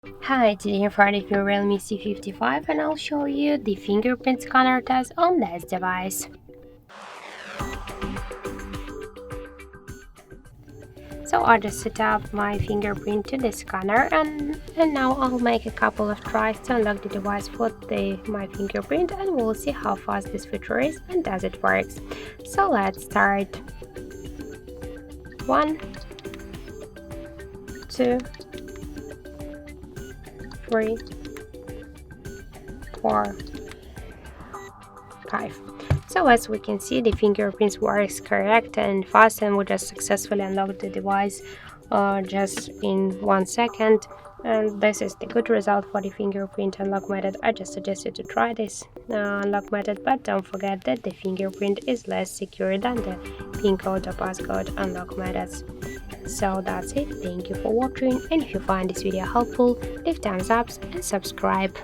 Hi, today I'm Friday for Realme C55 and I'll show you the fingerprint scanner test on this device. So I just set up my fingerprint to the scanner and now I'll make a couple of tries to unlock the device with my fingerprint and we'll see how fast this feature is and does it works. So let's start. 1, 2, 3, 4, 5. So as we can see, the fingerprints works correct and fast, and we just successfully unlocked the device just in 1 second. And this is the good result for the fingerprint unlock method. I just suggest you to try this unlock method, but don't forget that the fingerprint is less secure than the pin code or passcode unlock methods. So that's it. Thank you for watching, and if you find this video helpful, leave thumbs up and subscribe.